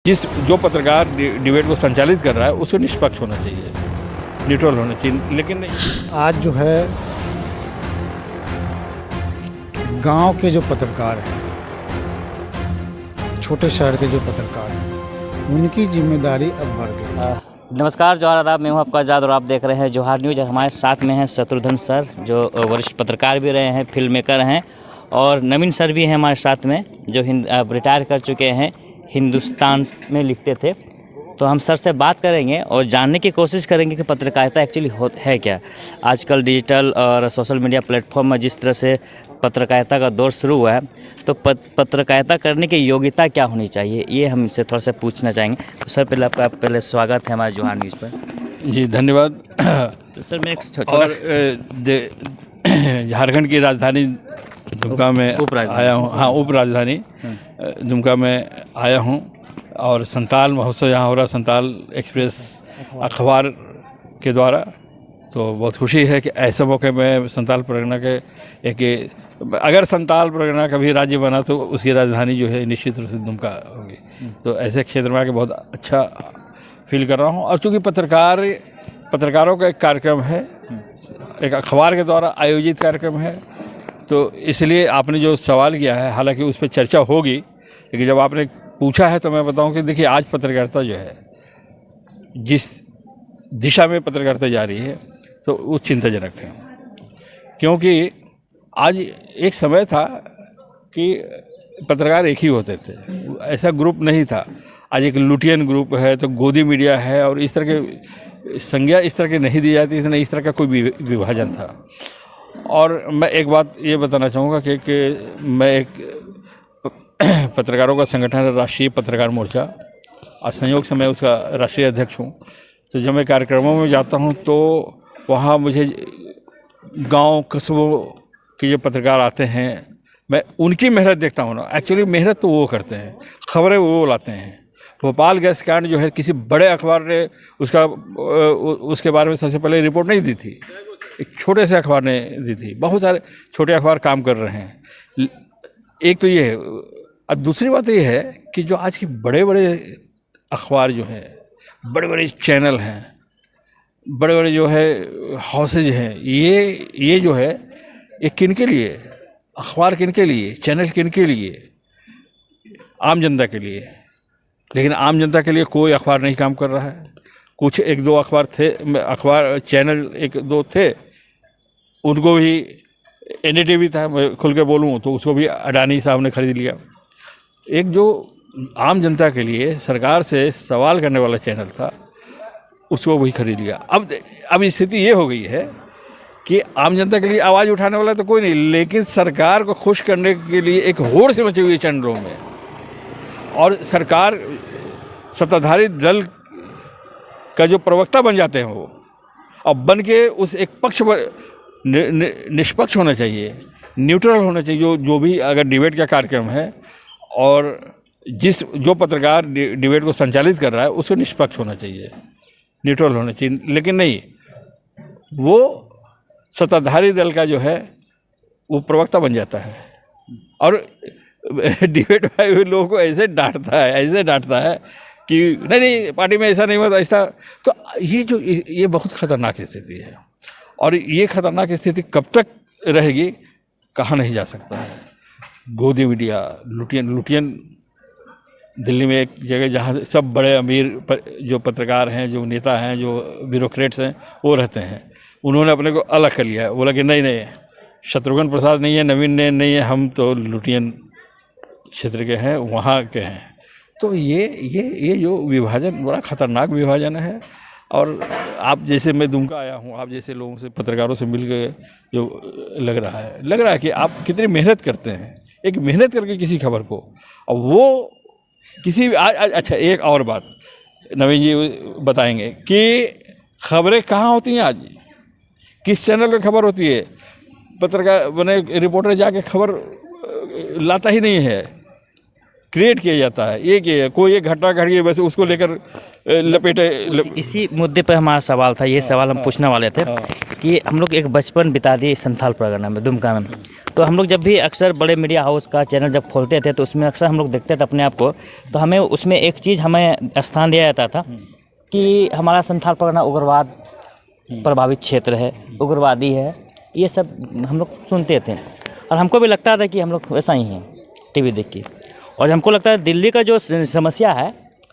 जिस जो पत्रकार डिबेट को संचालित कर रहा है उसको निष्पक्ष होना चाहिए, न्यूट्रल होना चाहिए, लेकिन नहीं। आज जो है गांव के जो पत्रकार हैं, छोटे शहर के जो पत्रकार हैं, उनकी जिम्मेदारी अब बढ़ गई। नमस्कार, जोहार आदाब। मैं हूं आपका आज़ाद और आप देख रहे हैं जोहार न्यूज़। हमारे साथ में हैं शत्रुघ्न सर, जो वरिष्ठ पत्रकार भी रहे हैं, फिल्म मेकर हैं, और नवीन सर भी हैं हमारे साथ में, जो रिटायर कर चुके हैं, हिंदुस्तान में लिखते थे। तो हम सर से बात करेंगे और जानने की कोशिश करेंगे कि पत्रकारिता एक्चुअली है क्या। आजकल डिजिटल और सोशल मीडिया प्लेटफॉर्म में जिस तरह से पत्रकारिता का दौर शुरू हुआ है, तो पत्रकारिता करने की योग्यता क्या होनी चाहिए, ये हम इनसे थोड़ा सा पूछना चाहेंगे। तो सर पहले स्वागत है हमारे जोहार न्यूज़ पर। जी धन्यवाद। तो सर मैं झारखंड की राजधानी दुमका में आया हूँ। हाँ, उप राजधानी दुमका में आया हूँ और संताल महोत्सव यहाँ हो रहा, संताल एक्सप्रेस अखबार के द्वारा। तो बहुत खुशी है कि ऐसे मौके में संताल परगना के अगर संताल परगना कभी राज्य बना तो उसकी राजधानी जो है निश्चित रूप से दुमका होगी। तो ऐसे क्षेत्र में आके बहुत अच्छा फील कर रहा हूँ। और चूँकि पत्रकारों का एक कार्यक्रम है, एक अखबार के द्वारा आयोजित कार्यक्रम है, तो इसलिए आपने जो सवाल किया है, हालांकि उस पर चर्चा होगी, लेकिन जब आपने पूछा है तो मैं बताऊं कि देखिए, आज पत्रकारिता जो है, जिस दिशा में पत्रकारिता जा रही है, तो वो चिंताजनक है। क्योंकि आज एक समय था कि पत्रकार एक ही होते थे, ऐसा ग्रुप नहीं था। आज एक लुटियन ग्रुप है, तो गोदी मीडिया है, और इस तरह के संज्ञा इस तरह की नहीं दी जाती थी, नहीं इस तरह का कोई विभाजन था। और मैं एक बात ये बताना चाहूँगा कि मैं एक पत्रकारों का संगठन है राष्ट्रीय पत्रकार मोर्चा, और संयोग से मैं उसका राष्ट्रीय अध्यक्ष हूँ। तो जब मैं कार्यक्रमों में जाता हूँ तो वहाँ मुझे गांव कस्बों के जो पत्रकार आते हैं, मैं उनकी मेहनत देखता हूँ ना। एक्चुअली मेहनत तो वो करते हैं, खबरें वो लाते हैं। भोपाल गैस कांड जो है, किसी बड़े अखबार ने उसके बारे में सबसे पहले रिपोर्ट नहीं दी थी, एक छोटे से अखबार ने दी थी। बहुत सारे छोटे अखबार काम कर रहे हैं। एक तो ये है, और दूसरी बात ये है कि जो आज के बड़े बड़े अखबार जो हैं, बड़े बड़े चैनल हैं, बड़े बड़े जो है हाउसेज हैं, ये जो है, ये किन के लिए, अखबार किन के लिए, चैनल किन के लिए, आम जनता के लिए। लेकिन आम जनता के लिए कोई अखबार नहीं काम कर रहा है। कुछ एक दो अखबार थे, अखबार चैनल एक दो थे, उनको भी एनडीटीवी था, मैं खुल के बोलूँ तो उसको भी अडानी साहब ने खरीद लिया। एक जो आम जनता के लिए सरकार से सवाल करने वाला चैनल था, उसको भी खरीद लिया। अब स्थिति ये हो गई है कि आम जनता के लिए आवाज़ उठाने वाला तो कोई नहीं, लेकिन सरकार को खुश करने के लिए एक होड़ से मची हुई है चैनलों में। और सरकार सत्ताधारी दल का जो प्रवक्ता बन जाते हैं वो, अब बन के उस एक पक्ष पर निष्पक्ष होना चाहिए, न्यूट्रल होना चाहिए। जो भी अगर डिबेट का कार्यक्रम है, और जो पत्रकार डिबेट को संचालित कर रहा है उसको निष्पक्ष होना चाहिए, न्यूट्रल होना चाहिए, लेकिन नहीं वो सत्ताधारी दल का जो है वो प्रवक्ता बन जाता है। और डिबेट में लोगों को ऐसे डांटता है कि नहीं पार्टी में ऐसा नहीं होता, ऐसा। तो ये बहुत ख़तरनाक स्थिति है, और ये ख़तरनाक स्थिति कब तक रहेगी कहा नहीं जा सकता है। गोदी मीडिया, लुटियन दिल्ली में एक जगह जहाँ सब बड़े अमीर जो पत्रकार हैं, जो नेता हैं, जो ब्यूरोक्रेट्स हैं, वो रहते हैं। उन्होंने अपने को अलग कर लिया है, बोला कि नहीं शत्रुघ्न प्रसाद नहीं है, नवीन ने नहीं है, हम तो लुटियन क्षेत्र के हैं, वहाँ के हैं। तो ये जो विभाजन बड़ा ख़तरनाक विभाजन है। और आप जैसे, मैं दुमका आया हूँ, आप जैसे लोगों से, पत्रकारों से मिल के जो लग रहा है कि आप कितनी मेहनत करते हैं, एक मेहनत करके किसी खबर को, और वो किसी अच्छा एक और बात नवीन जी बताएंगे कि खबरें कहाँ होती हैं आज, किस चैनल पे खबर होती है। पत्रकार बने रिपोर्टर जाके खबर लाता ही नहीं है, क्रिएट किया जाता है। कोई एक घटना घट गई, वैसे उसको लेकर लपेटे। इसी मुद्दे पर हमारा सवाल था, ये सवाल हम पूछने वाले थे कि हम लोग एक बचपन बिता दिए संथाल परगना में, दुमका में। तो हम लोग जब भी अक्सर बड़े मीडिया हाउस का चैनल जब खोलते थे तो उसमें अक्सर हम लोग देखते थे अपने आप को, तो हमें उसमें एक चीज़ हमें स्थान दिया जाता था कि हमारा संथाल परगना उग्रवाद प्रभावित क्षेत्र है, उग्रवादी है, ये सब हम लोग सुनते थे और हमको भी लगता था कि हम लोग वैसा ही हैं टीवी देख के। और हमको लगता है दिल्ली का जो समस्या है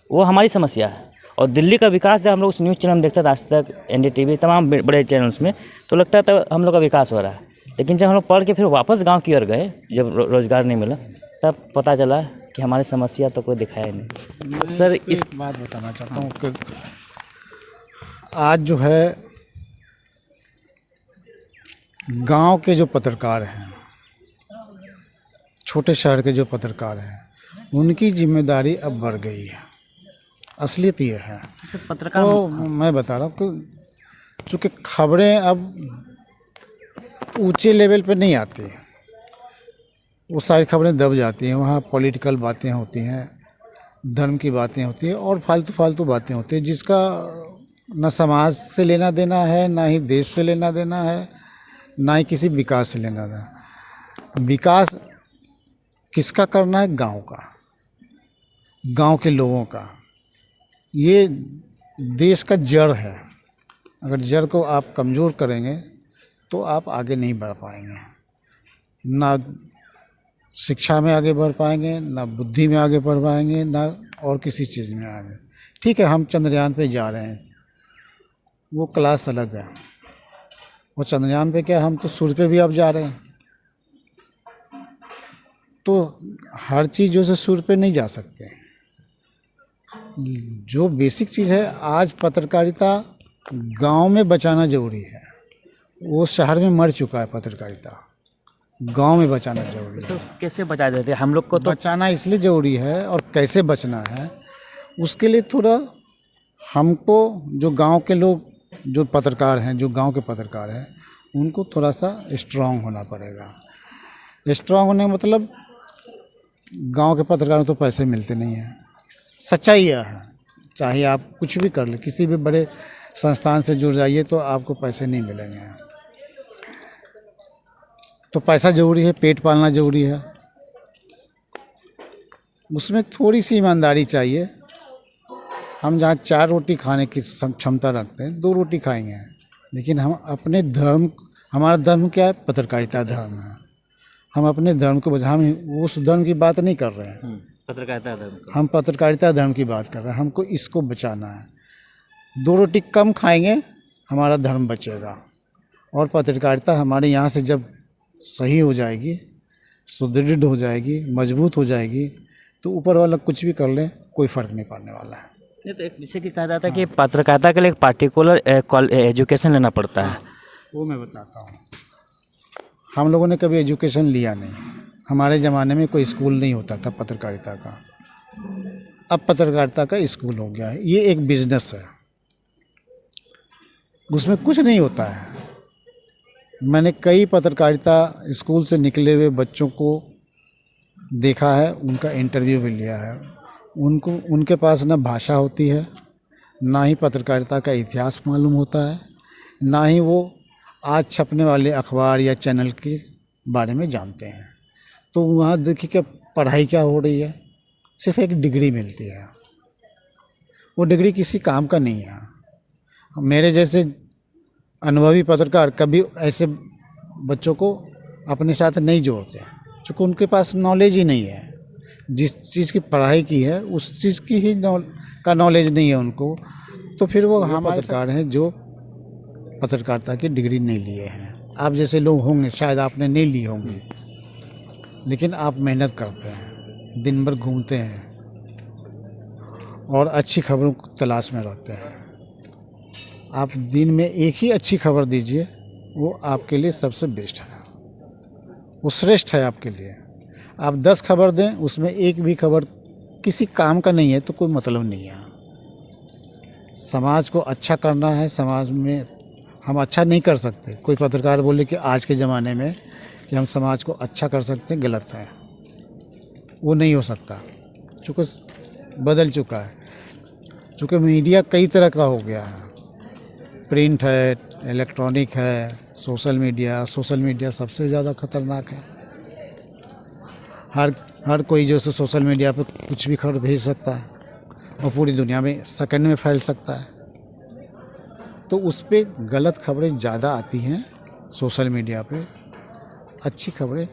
वो हमारी समस्या है, और दिल्ली का विकास जब हम लोग उस न्यूज़ चैनल में देखते थे, आज तक, NDTV, तमाम बड़े चैनल्स में, तो लगता था हम लोग का विकास हो रहा है। लेकिन जब हम लोग पढ़ के फिर वापस गांव की ओर गए, जब रोज़गार नहीं मिला, तब पता चला कि हमारी समस्या तो कोई दिखाया नहीं। तो सर इस बात बताना चाहता हूँ कि आज जो है गांव के जो पत्रकार हैं, छोटे शहर के जो पत्रकार हैं, उनकी जिम्मेदारी अब बढ़ गई है। असलियत ये है। पत्रकार तो मैं बता रहा हूँ कि चूँकि खबरें अब ऊंचे लेवल पे नहीं आती, वो सारी खबरें दब जाती हैं। वहाँ पॉलिटिकल बातें होती हैं, धर्म की बातें होती हैं और फालतू बातें होती हैं, जिसका न समाज से लेना देना है, ना ही देश से लेना देना है, ना ही किसी विकास से लेना देना। विकास किसका करना है? गांव का, गांव के लोगों का। ये देश का जड़ है। अगर जड़ को आप कमज़ोर करेंगे तो आप आगे नहीं बढ़ पाएंगे, ना शिक्षा में आगे बढ़ पाएंगे, ना बुद्धि में आगे बढ़ पाएंगे, ना और किसी चीज़ में आगे। ठीक है, हम चंद्रयान पे जा रहे हैं, वो क्लास अलग है। वो चंद्रयान पे क्या, हम तो सूर्य पे भी अब जा रहे हैं। तो हर चीज़ से सूर्य पे नहीं जा सकते। जो बेसिक चीज़ है, आज पत्रकारिता गांव में बचाना ज़रूरी है। वो शहर में मर चुका है पत्रकारिता, गांव में बचाना ज़रूरी है। कैसे बचा देते हम लोग को? तो बचाना इसलिए ज़रूरी है, और कैसे बचना है उसके लिए थोड़ा हमको, जो गांव के लोग, जो पत्रकार हैं, जो गांव के पत्रकार हैं, उनको थोड़ा सा स्ट्रांग होना पड़ेगा। स्ट्रांग होने का मतलब, गांव के पत्रकारों को तो पैसे मिलते नहीं हैं, सच्चाई यह है। चाहे आप कुछ भी कर ले, किसी भी बड़े संस्थान से जुड़ जाइए तो आपको पैसे नहीं मिलेंगे। तो पैसा ज़रूरी है, पेट पालना ज़रूरी है, उसमें थोड़ी सी ईमानदारी चाहिए। हम जहाँ 4 रोटी खाने की क्षमता रखते हैं, 2 रोटी खाएंगे, लेकिन हम अपने धर्म, हमारा धर्म क्या है? पत्रकारिता धर्म है। हम अपने धर्म को बचा, हम उस धर्म की बात नहीं कर रहे हैं, पत्रकारिता धर्म का। हम पत्रकारिता धर्म की बात कर रहे हैं। हमको इसको बचाना है। 2 रोटी कम खाएंगे, हमारा धर्म बचेगा। और पत्रकारिता हमारे यहाँ से जब सही हो जाएगी, सुदृढ़ हो जाएगी, मजबूत हो जाएगी, तो ऊपर वाला कुछ भी कर ले, कोई फ़र्क नहीं पड़ने वाला है। नहीं तो एक जैसे कि कहा जाता है कि पत्रकारिता के लिए एक पार्टिकुलर एजुकेशन लेना पड़ता है। वो मैं बताता हूँ। हम लोगों ने कभी एजुकेशन लिया नहीं। हमारे ज़माने में कोई स्कूल नहीं होता था पत्रकारिता का। अब पत्रकारिता का स्कूल हो गया है। ये एक बिजनेस है, उसमें कुछ नहीं होता है। मैंने कई पत्रकारिता स्कूल से निकले हुए बच्चों को देखा है, उनका इंटरव्यू भी लिया है। उनके पास ना भाषा होती है, ना ही पत्रकारिता का इतिहास मालूम होता है, ना ही वो आज छपने वाले अखबार या चैनल के बारे में जानते हैं। तो वहाँ देखिए कि पढ़ाई क्या हो रही है, सिर्फ एक डिग्री मिलती है। वो डिग्री किसी काम का नहीं है। मेरे जैसे अनुभवी पत्रकार कभी ऐसे बच्चों को अपने साथ नहीं जोड़ते, क्योंकि उनके पास नॉलेज ही नहीं है। जिस चीज़ की पढ़ाई की है उस चीज़ की ही का नॉलेज नहीं है उनको। तो फिर वो हमारे पत्रकार हैं जो पत्रकारिता की डिग्री नहीं लिए हैं। आप जैसे लोग होंगे, शायद आपने नहीं ली होंगी, लेकिन आप मेहनत करते हैं, दिन भर घूमते हैं और अच्छी खबरों की तलाश में रहते हैं। आप दिन में एक ही अच्छी खबर दीजिए, वो आपके लिए सबसे बेस्ट है, वो श्रेष्ठ है आपके लिए। आप 10 खबर दें, उसमें एक भी खबर किसी काम का नहीं है तो कोई मतलब नहीं है। समाज को अच्छा करना है, समाज में हम अच्छा नहीं कर सकते। कोई पत्रकार बोले कि आज के ज़माने में कि हम समाज को अच्छा कर सकते हैं, गलत है। वो नहीं हो सकता, चूँकि बदल चुका है। चूँकि मीडिया कई तरह का हो गया है, प्रिंट है, इलेक्ट्रॉनिक है, सोशल मीडिया सबसे ज़्यादा खतरनाक है। हर कोई जो है सोशल मीडिया पे कुछ भी खबर भेज सकता है और पूरी दुनिया में सेकंड में फैल सकता है। तो उस पे गलत खबरें ज़्यादा आती हैं सोशल मीडिया पे। अच्छी खबरें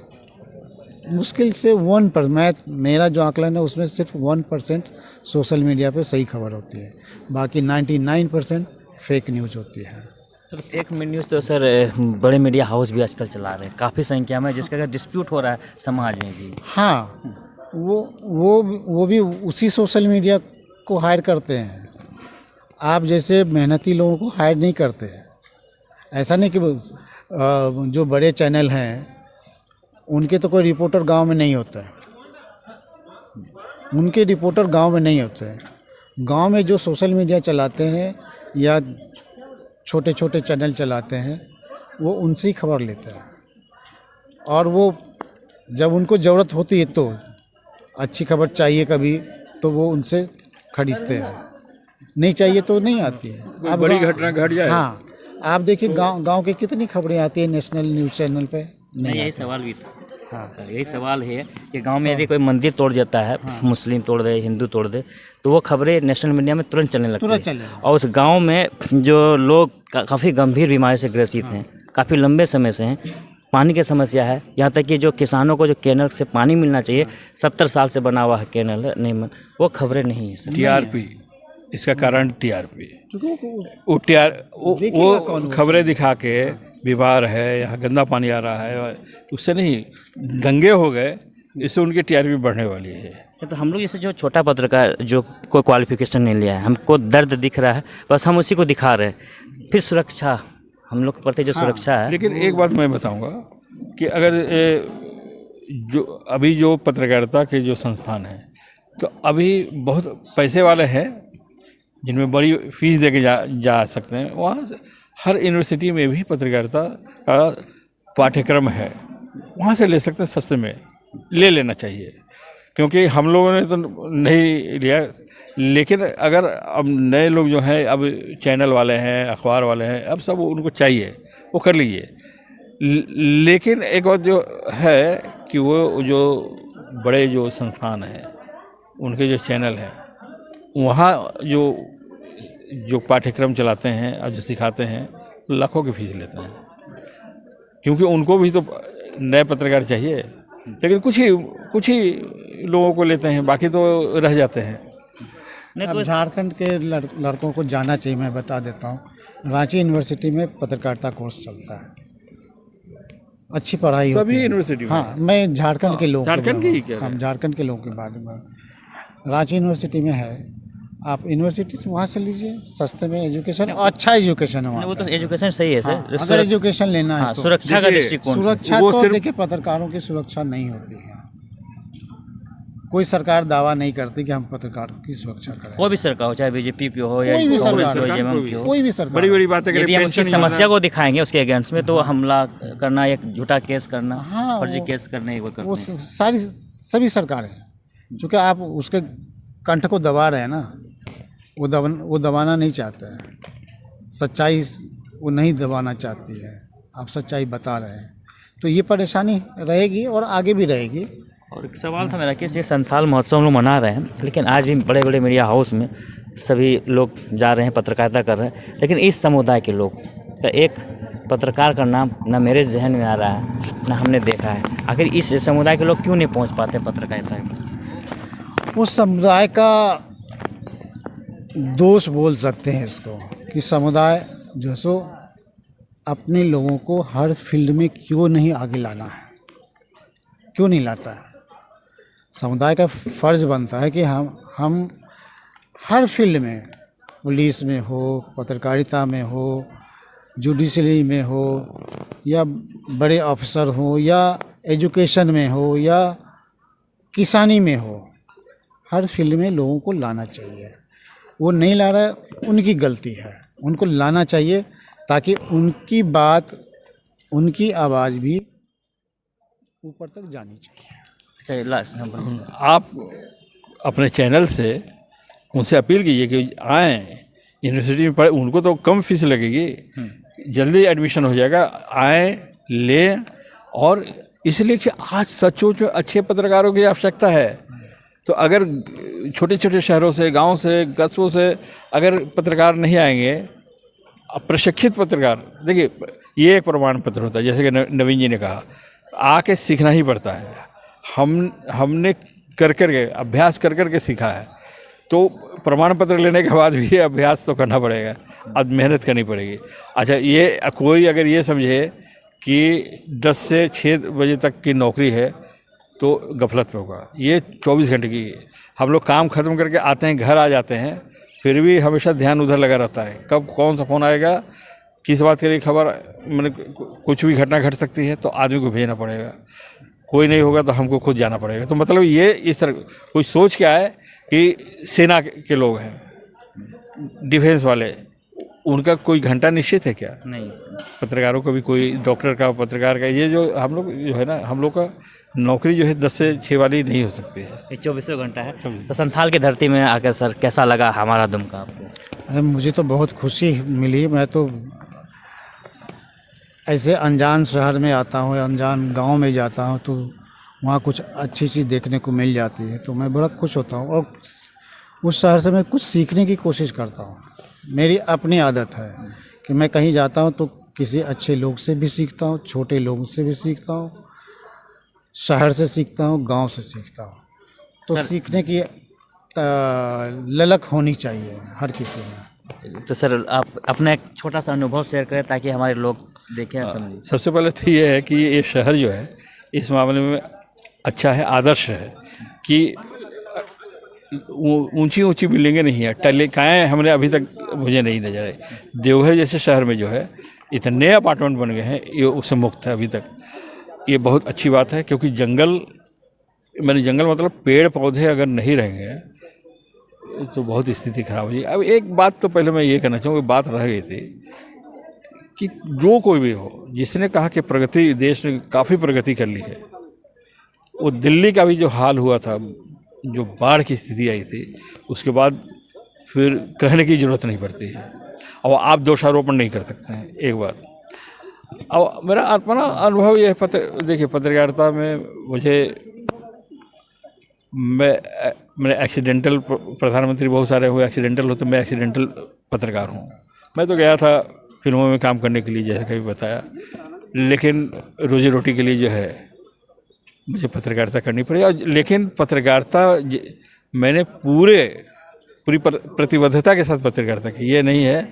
मुश्किल से 1%, मेरा जो आकलन है उसमें सिर्फ 1% सोशल मीडिया पे सही खबर होती है, बाकी 99% फेक न्यूज़ होती है। सर फेक न्यूज़ तो सर बड़े मीडिया हाउस भी आजकल चला रहे हैं काफ़ी संख्या में, जिसका अगर डिस्प्यूट हो रहा है समाज में भी। हाँ, वो भी उसी सोशल मीडिया को हायर करते हैं। आप जैसे मेहनती लोगों को हायर नहीं करते हैं। ऐसा नहीं कि जो बड़े चैनल हैं उनके तो कोई रिपोर्टर गांव में नहीं होता है, उनके रिपोर्टर गांव में नहीं होते हैं। गांव में जो सोशल मीडिया चलाते हैं या छोटे छोटे चैनल चलाते हैं वो उनसे ही खबर लेते हैं, और वो जब उनको ज़रूरत होती है तो अच्छी खबर चाहिए कभी तो वो उनसे खरीदते हैं, नहीं चाहिए तो नहीं आती है। आप बड़ी घटना घट जाए। हाँ, आप देखिए गांव के कितनी खबरें आती है नेशनल न्यूज़ चैनल पे। नहीं, यही सवाल भी था। हाँ, यही सवाल है कि गांव में यदि कोई मंदिर तोड़ जाता है, मुस्लिम तोड़ दे, हिंदू तोड़ दे, तो वो खबरें नेशनल मीडिया में तुरंत चलने लगती है। और उस गांव में जो लोग काफ़ी गंभीर बीमारी से ग्रसित हैं, काफ़ी लंबे समय से हैं, पानी की समस्या है, यहाँ तक कि जो किसानों को जो कैनल से पानी मिलना चाहिए 70 साल से बना हुआ है कैनल नहीं, वो खबरें नहीं है सर। टीआरपी, इसका कारण टीआरपी। वो खबरें दिखा के बीमार है, यहाँ गंदा पानी आ रहा है, उससे नहीं दंगे हो गए, इससे उनकी टीआरपी बढ़ने वाली है। तो हम लोग जैसे जो छोटा पत्रकार जो कोई क्वालिफिकेशन नहीं लिया है, हमको दर्द दिख रहा है, बस हम उसी को दिखा रहे हैं। फिर सुरक्षा, हम लोग के प्रति जो सुरक्षा है। लेकिन एक बात मैं बताऊंगा कि अगर जो अभी जो पत्रकारिता के जो संस्थान हैं, तो अभी बहुत पैसे वाले हैं जिनमें बड़ी फीस दे के जा सकते हैं। वहाँ हर यूनिवर्सिटी में भी पत्रकारिता का पाठ्यक्रम है, वहाँ से ले सकते हैं, सस्ते में ले लेना चाहिए। क्योंकि हम लोगों ने तो नहीं लिया, लेकिन अगर अब नए लोग जो हैं, अब चैनल वाले हैं, अखबार वाले हैं, अब सब उनको चाहिए, वो कर लीजिए। लेकिन एक बात जो है कि वो जो बड़े जो संस्थान हैं, उनके जो चैनल हैं, वहाँ जो पाठ्यक्रम चलाते हैं और जो सिखाते हैं, लाखों की फीस लेते हैं, क्योंकि उनको भी तो नए पत्रकार चाहिए। लेकिन कुछ ही लोगों को लेते हैं, बाकी तो रह जाते हैं। अब झारखंड के लड़कों को जाना चाहिए। मैं बता देता हूँ, रांची यूनिवर्सिटी में पत्रकारिता कोर्स चलता है, अच्छी पढ़ाई होती है सभी यूनिवर्सिटी में। हाँ, मैं झारखंड के लोग, झारखंड की ही कह रहे हैं। हम झारखंड के लोगों के बारे में, रांची यूनिवर्सिटी में है, आप यूनिवर्सिटी से वहाँ से लीजिए, सस्ते में एजुकेशन, अच्छा एजुकेशन है वहाँ। वो तो एजुकेशन सही है सर। हाँ, अगर एजुकेशन लेना है तो सुरक्षा का दृष्टिकोण से। सुरक्षा वो तो सिर्फ- देखिए, पत्रकारों की सुरक्षा नहीं होती है। कोई सरकार दावा नहीं करती कि हम पत्रकारों की सुरक्षा करें। कोई भी सरकार हो, चाहे बीजेपी की हो या कोई भी कांग्रेस सरकार की हो, हो, जेएमएम की हो, कोई भी सरकार बड़ी बड़ी बातें करें, यदि हम उसकी पेंशन समस्या को दिखाएंगे उसके अगेंस्ट में, तो हमला करना, एक झूठा केस करना, हाँ, फर्जी वो- केस करने वो वो करते हैं। सभी सरकारें, क्योंकि आप उसके कंठ को दबा रहे हैं ना, वो दबाना नहीं चाहते हैं। सच्चाई वो नहीं दबाना चाहती है, आप सच्चाई बता रहे हैं, तो ये परेशानी रहेगी और आगे भी रहेगी। और एक सवाल था मेरा कि ये संथाल महोत्सव हम लोग मना रहे हैं, लेकिन आज भी बड़े बड़े मीडिया हाउस में सभी लोग जा रहे हैं, पत्रकारिता कर रहे हैं, लेकिन इस समुदाय के लोग का एक पत्रकार का नाम ना मेरे जहन में आ रहा है, ना हमने देखा है। आखिर इस समुदाय के लोग क्यों नहीं पहुंच पाते पत्रकारिता में? उस समुदाय का दोष बोल सकते हैं इसको, कि समुदाय जो सो अपने लोगों को हर फील्ड में क्यों नहीं आगे लाना है, क्यों नहीं लाता है। समुदाय का फ़र्ज़ बनता है कि हम हर फील्ड में, पुलिस में हो, पत्रकारिता में हो, जुडिशरी में हो, या बड़े अफसर हो, या एजुकेशन में हो, या किसानी में हो, हर फील्ड में लोगों को लाना चाहिए। वो नहीं ला रहा है, उनकी गलती है, उनको लाना चाहिए ताकि उनकी बात, उनकी आवाज़ भी ऊपर तक जानी चाहिए। अच्छा, लास्ट आप अपने चैनल से उनसे अपील कीजिए कि आएँ यूनिवर्सिटी में पढ़े, उनको तो कम फीस लगेगी, जल्दी एडमिशन हो जाएगा, आएँ लें और इसलिए कि आज सचमुच में अच्छे पत्रकारों की आवश्यकता है। तो अगर छोटे छोटे शहरों से, गांव से, कस्बों से अगर पत्रकार नहीं आएंगे, प्रशिक्षित पत्रकार, देखिए ये एक प्रमाण पत्र होता है, जैसे कि नवीन जी ने कहा, आके सीखना ही पड़ता है। हमने कर के अभ्यास कर के सीखा है, तो प्रमाण पत्र लेने के बाद भी अभ्यास तो करना पड़ेगा, अब मेहनत करनी पड़ेगी। अच्छा, ये कोई अगर ये समझे कि 10 से 6 बजे तक की नौकरी है तो गफलत में होगा। ये 24 घंटे की, हम लोग काम ख़त्म करके आते हैं, घर आ जाते हैं, फिर भी हमेशा ध्यान उधर लगा रहता है, कब कौन सा फ़ोन आएगा, किस बात के लिए खबर, मैंने कुछ भी घटना घट सकती है तो आदमी को भेजना पड़ेगा, कोई नहीं होगा तो हमको खुद जाना पड़ेगा। तो मतलब ये इस तरह कोई सोच क्या है कि सेना के लोग हैं, डिफेंस वाले, उनका कोई घंटा निश्चित है क्या? नहीं, पत्रकारों का भी कोई, डॉक्टर का, पत्रकार का, ये जो हम लोग जो है ना, हम लोग का नौकरी जो है 10 से 6 वाली नहीं हो सकती है, ये 24 घंटा है। तो संथाल की धरती में आकर सर कैसा लगा हमारा दुमका आपको? अरे मुझे तो बहुत खुशी मिली। मैं तो ऐसे अनजान शहर में आता हूँ, अनजान गांव में जाता हूँ, तो वहाँ कुछ अच्छी चीज़ देखने को मिल जाती है, तो मैं बड़ा खुश होता हूँ और उस शहर से मैं कुछ सीखने की कोशिश करता हूँ। मेरी अपनी आदत है कि मैं कहीं जाता हूँ तो किसी अच्छे लोग से भी सीखता हूँ, छोटे लोगों से भी सीखता हूँ, शहर से सीखता हूँ, गांव से सीखता हूँ। तो सीखने की ललक होनी चाहिए हर किसी में। तो सर आप अपना एक छोटा सा अनुभव शेयर करें ताकि हमारे लोग देखें और समझें। सबसे पहले तो ये है कि ये शहर जो है इस मामले में अच्छा है, आदर्श है कि ऊंची ऊंची बिल्डिंगें नहीं है, टहलिकाएँ हमने अभी तक मुझे नहीं नजर आई। देवघर जैसे शहर में जो है इतने अपार्टमेंट बन गए हैं, ये उससे मुक्त है अभी तक। ये बहुत अच्छी बात है, क्योंकि जंगल मतलब पेड़ पौधे अगर नहीं रहेंगे तो बहुत स्थिति खराब हो जाएगी। अब एक बात तो पहले मैं ये कहना चाहूँगा, बात रह गई थी कि जो कोई भी हो, जिसने कहा कि प्रगति, देश ने काफ़ी प्रगति कर ली है, वो दिल्ली का भी जो हाल हुआ था, जो बाढ़ की स्थिति आई थी, उसके बाद फिर कहने की ज़रूरत नहीं पड़ती है। और आप दोषारोपण नहीं कर सकते हैं, एक बात। अब मेरा अपना अनुभव ये है, देखिए पत्रकारिता में मैंने एक्सीडेंटल, प्रधानमंत्री बहुत सारे हुए एक्सीडेंटल होते, मैं एक्सीडेंटल पत्रकार हूँ। मैं तो गया था फिल्मों में काम करने के लिए, जैसे कभी बताया, लेकिन रोजी रोटी के लिए जो है मुझे पत्रकारिता करनी पड़ी। लेकिन पत्रकारिता मैंने पूरी प्रतिबद्धता के साथ पत्रकारिता की। ये नहीं है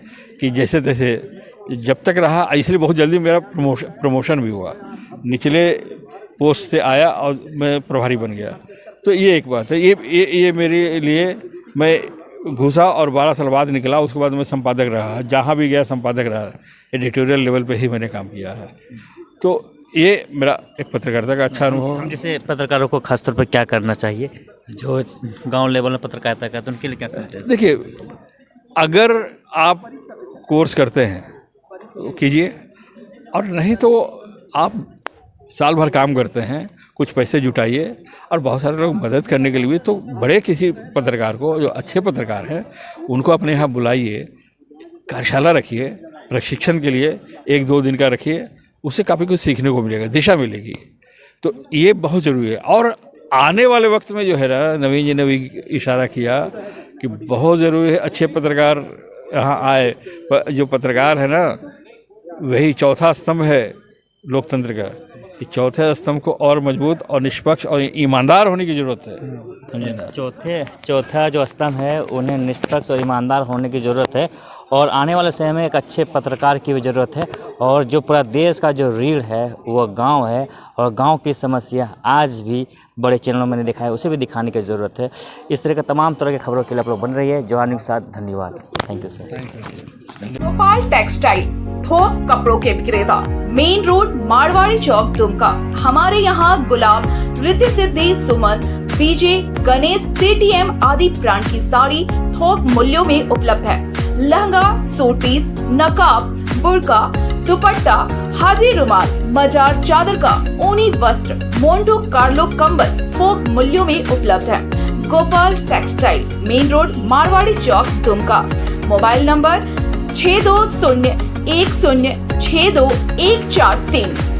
कि जैसे तैसे, जब तक रहा, इसलिए बहुत जल्दी मेरा प्रमोशन भी हुआ, निचले पोस्ट से आया और मैं प्रभारी बन गया। तो ये एक बात है, ये मेरे लिए, मैं घुसा और 12 साल बाद निकला, उसके बाद मैं संपादक रहा, जहाँ भी गया संपादक रहा, एडिटोरियल लेवल पे ही मैंने काम किया है। तो ये मेरा एक पत्रकारिता का अच्छा अनुभव है। जैसे पत्रकारों को खासतौर पर क्या करना चाहिए जो गांव लेवल में पत्रकारिता करते हैं, उनके लिए क्या करते हैं? देखिए, अगर आप कोर्स करते हैं तो कीजिए, और नहीं तो आप साल भर काम करते हैं, कुछ पैसे जुटाइए, और बहुत सारे लोग मदद करने के लिए भी, तो बड़े किसी पत्रकार को, जो अच्छे पत्रकार हैं, उनको अपने यहाँ बुलाइए, कार्यशाला रखिए, प्रशिक्षण के लिए 1-2 दिन का रखिए, उससे काफ़ी कुछ सीखने को मिलेगा, दिशा मिलेगी। तो ये बहुत ज़रूरी है। और आने वाले वक्त में जो है ना, नवीन जी ने भी इशारा किया कि बहुत ज़रूरी है अच्छे पत्रकार यहाँ आए। जो पत्रकार है ना, वही चौथा स्तंभ है लोकतंत्र का। कि चौथे स्तंभ को और मजबूत और निष्पक्ष और ईमानदार होने की ज़रूरत है, समझे ना। चौथा जो स्तंभ है, उन्हें निष्पक्ष और ईमानदार होने की ज़रूरत है, और आने वाले समय में एक अच्छे पत्रकार की भी ज़रूरत है। और जो पूरा देश का जो रीढ़ है वो गांव है, और गांव की समस्या आज भी बड़े चैनलों में नहीं दिखाया, उसे भी दिखाने की ज़रूरत है। इस तरह का तमाम तरह की खबरों के लिए आप लोग बन रही है जवाहर न्यूज़ के साथ। धन्यवाद, thank you sir. Gopal textile, थोक कपड़ों के विक्रेता, मेन रोड, मारवाड़ी चौक, दुमका। हमारे यहाँ गुलाब, रिद्धि सिद्धि, सुमन, बीजे, गणेश, सीटीएम आदि ब्रांड की साड़ी थोक मूल्यों में उपलब्ध है। लहंगा, सूट पीस, नकाब, बुर्का, दुपट्टा, हाजी रुमाल, मजार चादर का ऊनी वस्त्र, मोंटू कार्लो कंबल थोक मूल्यों में उपलब्ध है। Gopal textile, main road, Marwari Chowk, Dumka. Mobile number 6201062143।